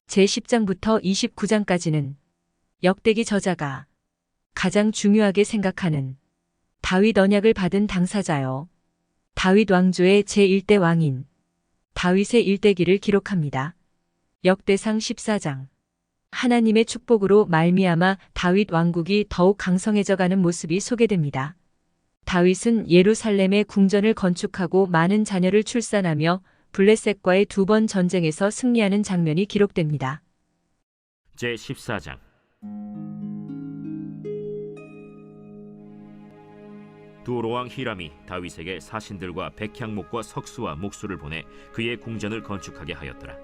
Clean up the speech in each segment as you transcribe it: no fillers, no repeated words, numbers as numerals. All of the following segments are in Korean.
제10장부터 29장까지는 역대기 저자가 가장 중요하게 생각하는 다윗 언약을 받은 당사자요. 다윗 왕조의 제1대 왕인 다윗의 일대기를 기록합니다. 역대상 14장. 하나님의 축복으로 말미암아 다윗 왕국이 더욱 강성해져가는 모습이 소개됩니다. 다윗은 예루살렘에 궁전을 건축하고 많은 자녀를 출산하며 블레셋과의 2번 전쟁에서 승리하는 장면이 기록됩니다. 제14장. 두로왕 히람이 다윗에게 사신들과 백향목과 석수와 목수를 보내 그의 궁전을 건축하게 하였더라.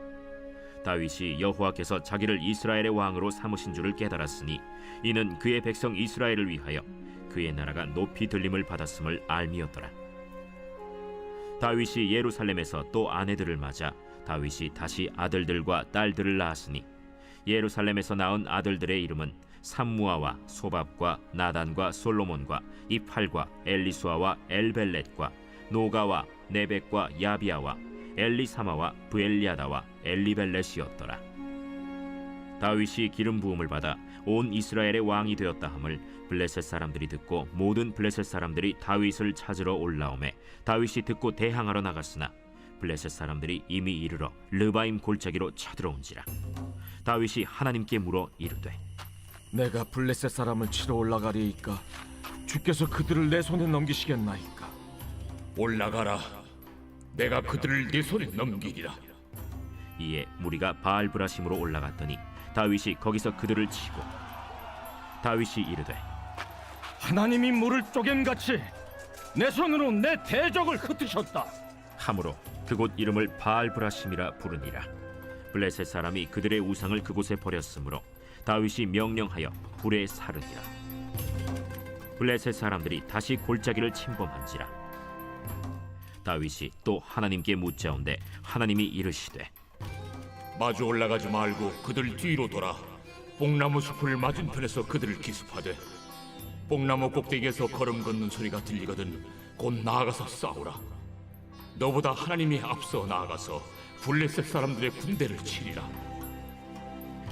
다윗이 여호와께서 자기를 이스라엘의 왕으로 삼으신 줄을 깨달았으니 이는 그의 백성 이스라엘을 위하여 그의 나라가 높이 들림을 받았음을 알미였더라. 다윗이 예루살렘에서 또 아내들을 맞아 다윗이 다시 아들들과 딸들을 낳았으니 예루살렘에서 낳은 아들들의 이름은 삼무아와 소밥과 나단과 솔로몬과 이팔과 엘리수아와 엘벨렛과 노가와 네벡과 야비아와 엘리사마와 브엘리아다와 엘리벨렛이었더라. 다윗이 기름 부음을 받아 온 이스라엘의 왕이 되었다 함을 블레셋 사람들이 듣고 모든 블레셋 사람들이 다윗을 찾으러 올라오매 다윗이 듣고 대항하러 나갔으나 블레셋 사람들이 이미 이르러 르바임 골짜기로 쳐들어온지라. 다윗이 하나님께 물어 이르되 내가 블레셋 사람을 치러 올라가리이까 주께서 그들을 내 손에 넘기시겠나이까. 올라가라. 내가 그들을 네 손에 넘기리라. 이에 무리가 바알브라심으로 올라갔더니 다윗이 거기서 그들을 치고 다윗이 이르되 하나님이 물을 쪼갠같이 내 손으로 내 대적을 흩으셨다 함으로 그곳 이름을 바알브라심이라 부르니라. 블레셋 사람이 그들의 우상을 그곳에 버렸으므로 다윗이 명령하여 불에 사르니라. 블레셋 사람들이 다시 골짜기를 침범한지라. 다윗이 또 하나님께 묻자온데 하나님이 이르시되 마주 올라가지 말고 그들 뒤로 돌아 뽕나무 숲을 맞은편에서 그들을 기습하되 뽕나무 꼭대기에서 걸음 걷는 소리가 들리거든 곧 나아가서 싸우라. 너보다 하나님이 앞서 나아가서 블레셋 사람들의 군대를 치리라.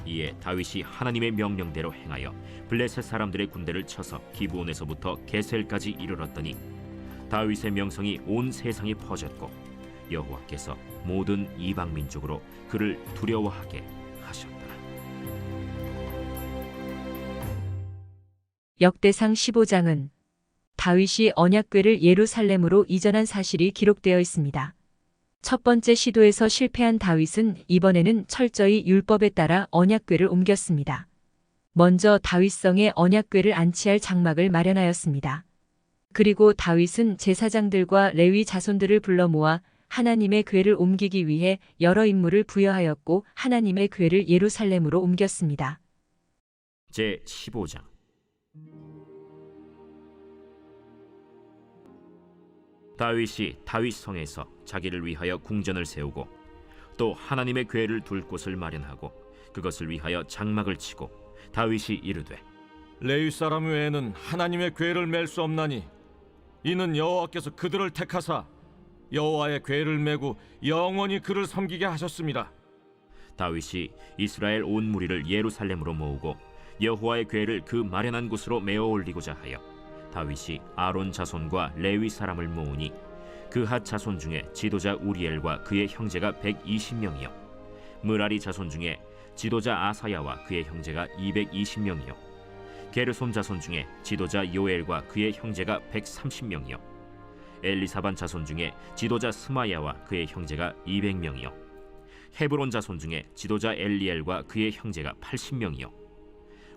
이에 다윗이 하나님의 명령대로 행하여 블레셋 사람들의 군대를 쳐서 기브온에서부터 게셀까지 이르렀더니 다윗의 명성이 온 세상에 퍼졌고 여호와께서 모든 이방 민족으로 그를 두려워하게 하셨더라. 역대상 15장은 다윗이 언약궤를 예루살렘으로 이전한 사실이 기록되어 있습니다. 첫 번째 시도에서 실패한 다윗은 이번에는 철저히 율법에 따라 언약궤를 옮겼습니다. 먼저 다윗성에 언약궤를 안치할 장막을 마련하였습니다. 그리고 다윗은 제사장들과 레위 자손들을 불러 모아 하나님의 궤를 옮기기 위해 여러 임무를 부여하였고 하나님의 궤를 예루살렘으로 옮겼습니다. 제15장. 다윗이 다윗성에서 자기를 위하여 궁전을 세우고 또 하나님의 궤를 둘 곳을 마련하고 그것을 위하여 장막을 치고 다윗이 이르되 레위 사람 외에는 하나님의 궤를 맬 수 없나니 이는 여호와께서 그들을 택하사 여호와의 궤를 메고 영원히 그를 섬기게 하셨습니다. 다윗이 이스라엘 온 무리를 예루살렘으로 모으고 여호와의 궤를 그 마련한 곳으로 메어 올리고자 하여 다윗이 아론 자손과 레위 사람을 모으니 그핫 자손 중에 지도자 우리엘과 그의 형제가 120명이요 므라리 자손 중에 지도자 아사야와 그의 형제가 220명이요 게르손 자손 중에 지도자 요엘과 그의 형제가 130명이요 엘리사반 자손 중에 지도자 스마야와 그의 형제가 200명이요 헤브론 자손 중에 지도자 엘리엘과 그의 형제가 80명이요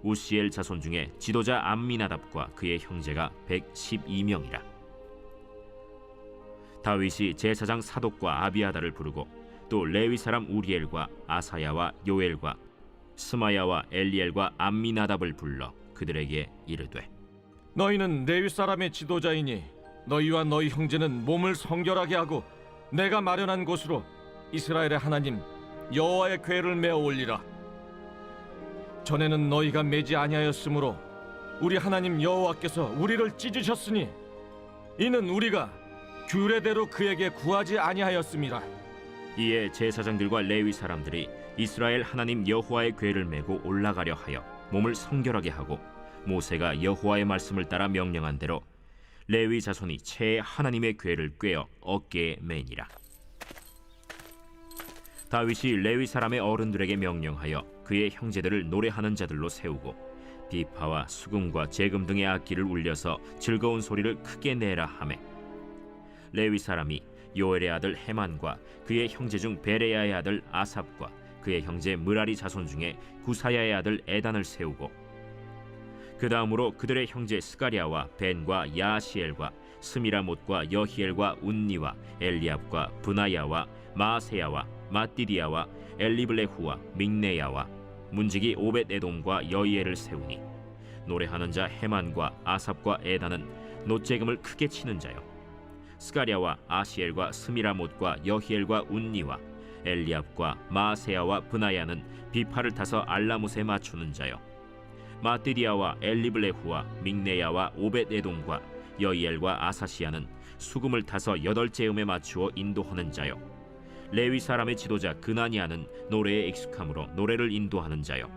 우시엘 자손 중에 지도자 암미나답과 그의 형제가 112명이라. 다윗이 제사장 사독과 아비아다를 부르고 또 레위 사람 우리엘과 아사야와 요엘과 스마야와 엘리엘과 암미나답을 불러 그들에게 이르되 너희는 레위 사람의 지도자이니 너희와 너희 형제는 몸을 성결하게 하고 내가 마련한 곳으로 이스라엘의 하나님 여호와의 궤를 메어 올리라. 전에는 너희가 매지 아니하였으므로 우리 하나님 여호와께서 우리를 찢으셨으니 이는 우리가 규례대로 그에게 구하지 아니하였음이라. 이에 제사장들과 레위 사람들이 이스라엘 하나님 여호와의 궤를 메고 올라가려 하여 몸을 성결하게 하고 모세가 여호와의 말씀을 따라 명령한 대로 레위 자손이 채 하나님의 궤를 꿰어 어깨에 매니라. 다윗이 레위 사람의 어른들에게 명령하여 그의 형제들을 노래하는 자들로 세우고 비파와 수금과 재금 등의 악기를 울려서 즐거운 소리를 크게 내라 하매 레위 사람이 요엘의 아들 헤만과 그의 형제 중 베레야의 아들 아삽과 그의 형제 므라리 자손 중에 구사야의 아들 에단을 세우고 그 다음으로 그들의 형제 스가랴와 벤과 야시엘과 스미라못과 여히엘과 운니와 엘리압과 브나야와 마세야와 마띠디야와 엘리블레후와 믹네야와 문지기 오벳에돔과 여이엘을 세우니 노래하는 자 헤만과 아삽과 에단은 놋재금을 크게 치는 자요 스가랴와 아시엘과 스미라못과 여히엘과 운니와 엘리압과 마세야와 브나야는 비파를 타서 알라못에 맞추는 자요 마띠디야와 엘리블레후와 믹네야와 오벳에돔과 여이엘과 아사시야는 수금을 타서 8재음에 맞추어 인도하는 자요 레위 사람의 지도자 그나니아는 노래에 익숙함으로 노래를 인도하는 자요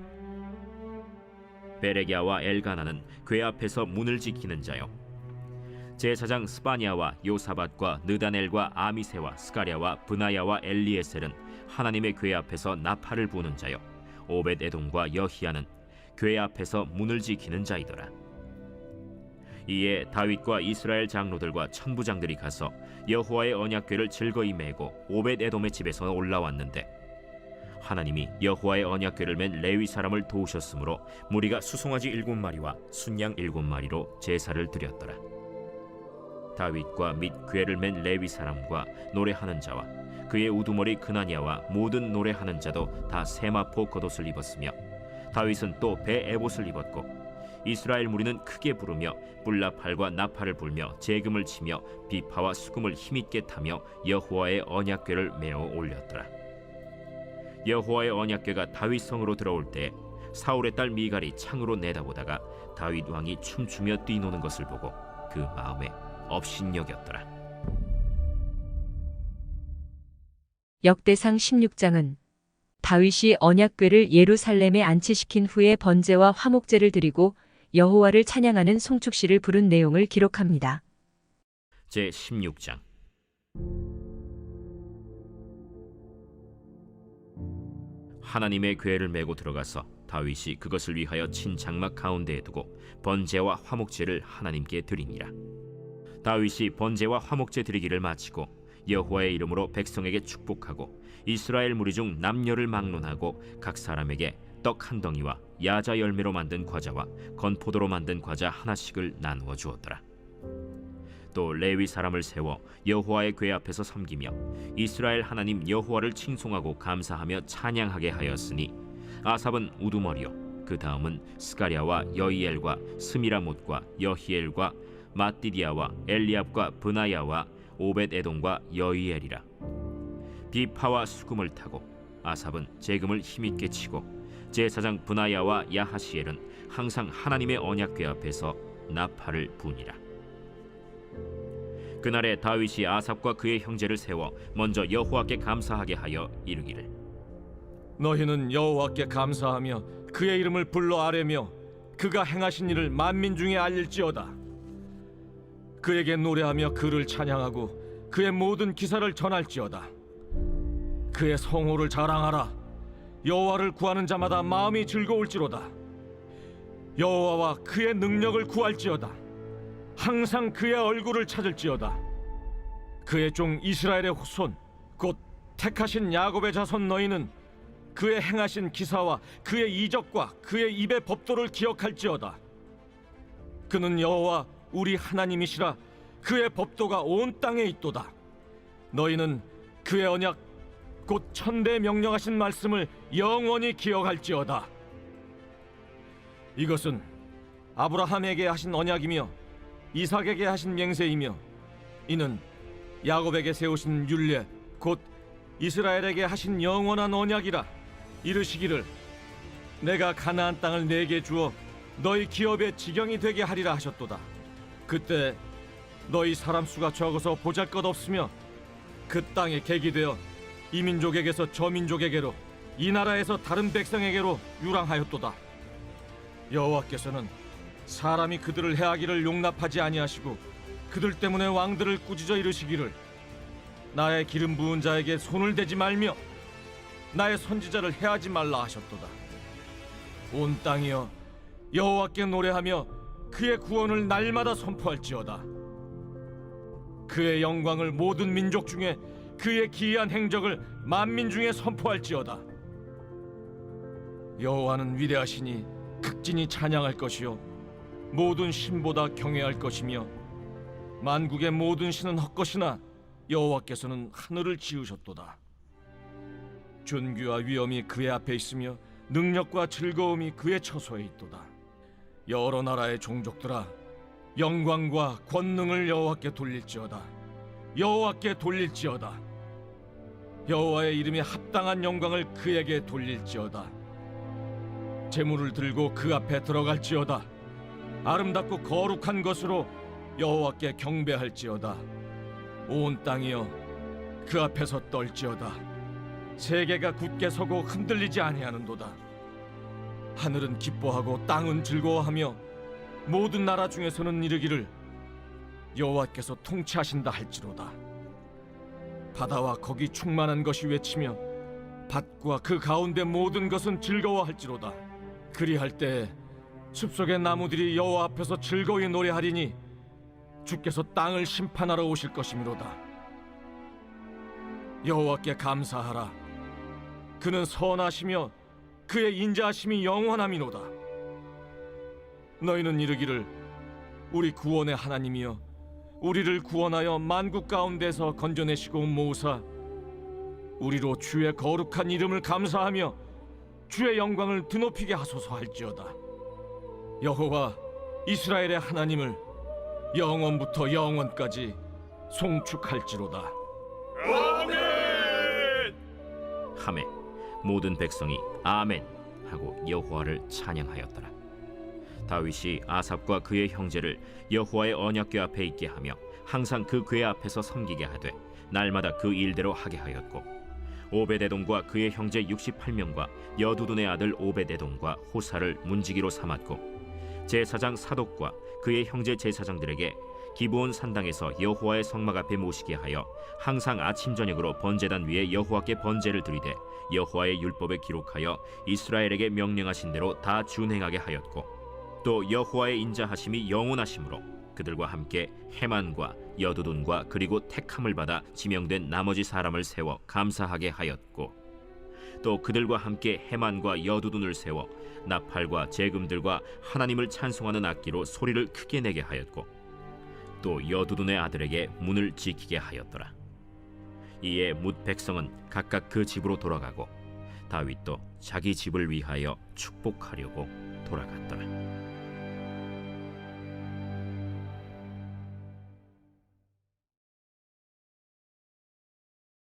베레기야와 엘가나는 궤 앞에서 문을 지키는 자요 제사장 스바냐와 요사밧과 느다넬과 아미세와 스가랴와 브나야와 엘리에셀은 하나님의 궤 앞에서 나팔을 부는 자요 오벳에돔과 여히야는 궤 앞에서 문을 지키는 자이더라. 이에 다윗과 이스라엘 장로들과 천부장들이 가서 여호와의 언약궤를 즐거이 메고 오벳에돔의 집에서 올라왔는데 하나님이 여호와의 언약궤를 맨 레위 사람을 도우셨으므로 무리가 수송아지 7마리와 순양 7마리로 제사를 드렸더라. 다윗과 및 궤를 맨 레위 사람과 노래하는 자와 그의 우두머리 그나니아와 모든 노래하는 자도 다 세마포 겉옷을 입었으며 다윗은 또 배 에봇을 입었고 이스라엘 무리는 크게 부르며 뿔나팔과 나팔을 불며 재금을 치며 비파와 수금을 힘있게 타며 여호와의 언약궤를 메어 올렸더라. 여호와의 언약궤가 다윗 성으로 들어올 때 사울의 딸 미갈이 창으로 내다보다가 다윗 왕이 춤추며 뛰노는 것을 보고 그 마음에 업신여겼더라. 역대상 16장은 다윗이 언약궤를 예루살렘에 안치시킨 후에 번제와 화목제를 드리고 여호와를 찬양하는 송축시를 부른 내용을 기록합니다. 제 16장 하나님의 궤를 메고 들어가서 다윗이 그것을 위하여 친 장막 가운데에 두고 번제와 화목제를 하나님께 드리니라. 다윗이 번제와 화목제 드리기를 마치고 여호와의 이름으로 백성에게 축복하고 이스라엘 무리 중 남녀를 막론하고 각 사람에게 떡 한 덩이와 야자 열매로 만든 과자와 건포도로 만든 과자 하나씩을 나누어 주었더라. 또 레위 사람을 세워 여호와의 궤 앞에서 섬기며 이스라엘 하나님 여호와를 칭송하고 감사하며 찬양하게 하였으니 아삽은 우두머리요 그 다음은 스가랴와 여이엘과 스미라못과 여히엘과 마띠디야와 엘리압과 브나야와 오벳에돔과 여이엘이라. 비파와 수금을 타고 아삽은 재금을 힘있게 치고 제사장 브나야와 야하시엘은 항상 하나님의 언약궤 앞에서 나팔을 부니라. 그날에 다윗이 아삽과 그의 형제를 세워 먼저 여호와께 감사하게 하여 이르기를 너희는 여호와께 감사하며 그의 이름을 불러 아뢰며 그가 행하신 일을 만민 중에 알릴지어다. 그에게 노래하며 그를 찬양하고 그의 모든 기사를 전할지어다. 그의 성호를 자랑하라. 여호와를 구하는 자마다 마음이 즐거울지로다. 여호와와 그의 능력을 구할지어다. 항상 그의 얼굴을 찾을지어다. 그의 종 이스라엘의 후손 곧 택하신 야곱의 자손 너희는 그의 행하신 기사와 그의 이적과 그의 입의 법도를 기억할지어다. 그는 여호와 우리 하나님이시라. 그의 법도가 온 땅에 있도다. 너희는 그의 언약 곧 천대 명령하신 말씀을 영원히 기억할지어다. 이것은 아브라함에게 하신 언약이며 이삭에게 하신 맹세이며 이는 야곱에게 세우신 율례 곧 이스라엘에게 하신 영원한 언약이라 이르시기를 내가 가나안 땅을 내게 주어 너희 기업의 지경이 되게 하리라 하셨도다. 그때 너희 사람 수가 적어서 보잘것없으며 그 땅에 객이 되어 이 민족에게서 저 민족에게로 이 나라에서 다른 백성에게로 유랑하였도다. 여호와께서는 사람이 그들을 해하기를 용납하지 아니하시고 그들 때문에 왕들을 꾸짖어 이르시기를 나의 기름 부은 자에게 손을 대지 말며 나의 선지자를 해하지 말라 하셨도다. 온 땅이여 여호와께 노래하며 그의 구원을 날마다 선포할지어다. 그의 영광을 모든 민족 중에 그의 기이한 행적을 만민 중에 선포할지어다. 여호와는 위대하시니 극진히 찬양할 것이요 모든 신보다 경외할 것이며 만국의 모든 신은 헛것이나 여호와께서는 하늘을 지으셨도다. 존귀와 위엄이 그의 앞에 있으며 능력과 즐거움이 그의 처소에 있도다. 여러 나라의 종족들아 영광과 권능을 여호와께 돌릴지어다. 여호와께 돌릴지어다. 여호와의 이름에 합당한 영광을 그에게 돌릴지어다. 제물을 들고 그 앞에 들어갈지어다. 아름답고 거룩한 것으로 여호와께 경배할지어다. 온 땅이여 그 앞에서 떨지어다. 세계가 굳게 서고 흔들리지 아니하는도다. 하늘은 기뻐하고 땅은 즐거워하며 모든 나라 중에서는 이르기를 여호와께서 통치하신다 할지로다. 바다와 거기 충만한 것이 외치며 밭과 그 가운데 모든 것은 즐거워할지로다. 그리할 때 숲속의 나무들이 여호와 앞에서 즐거이 노래하리니 주께서 땅을 심판하러 오실 것이미로다. 여호와께 감사하라. 그는 선하시며 그의 인자하심이 영원함이로다. 너희는 이르기를 우리 구원의 하나님이여 우리를 구원하여 만국 가운데서 건져내시고 모으사 우리로 주의 거룩한 이름을 감사하며 주의 영광을 드높이게 하소서 할지어다. 여호와 이스라엘의 하나님을 영원부터 영원까지 송축할지로다. 하매 모든 백성이 아멘 하고 여호와를 찬양하였더라. 다윗이 아삽과 그의 형제를 여호와의 언약궤 앞에 있게 하며 항상 그 궤 앞에서 섬기게 하되 날마다 그 일대로 하게 하였고 오베데돔과 그의 형제 68명과 여두둔의 아들 오베데돔과 호사를 문지기로 삼았고 제사장 사독과 그의 형제 제사장들에게 기브온 산당에서 여호와의 성막 앞에 모시게 하여 항상 아침 저녁으로 번제단 위에 여호와께 번제를 드리되 여호와의 율법에 기록하여 이스라엘에게 명령하신 대로 다 준행하게 하였고 또 여호와의 인자하심이 영원하심으로 그들과 함께 헤만과 여두둔과 그리고 택함을 받아 지명된 나머지 사람을 세워 감사하게 하였고 또 그들과 함께 헤만과 여두둔을 세워 나팔과 제금들과 하나님을 찬송하는 악기로 소리를 크게 내게 하였고 또 여두둔의 아들에게 문을 지키게 하였더라. 이에 뭇 백성은 각각 그 집으로 돌아가고 다윗도 자기 집을 위하여 축복하려고 돌아갔더라.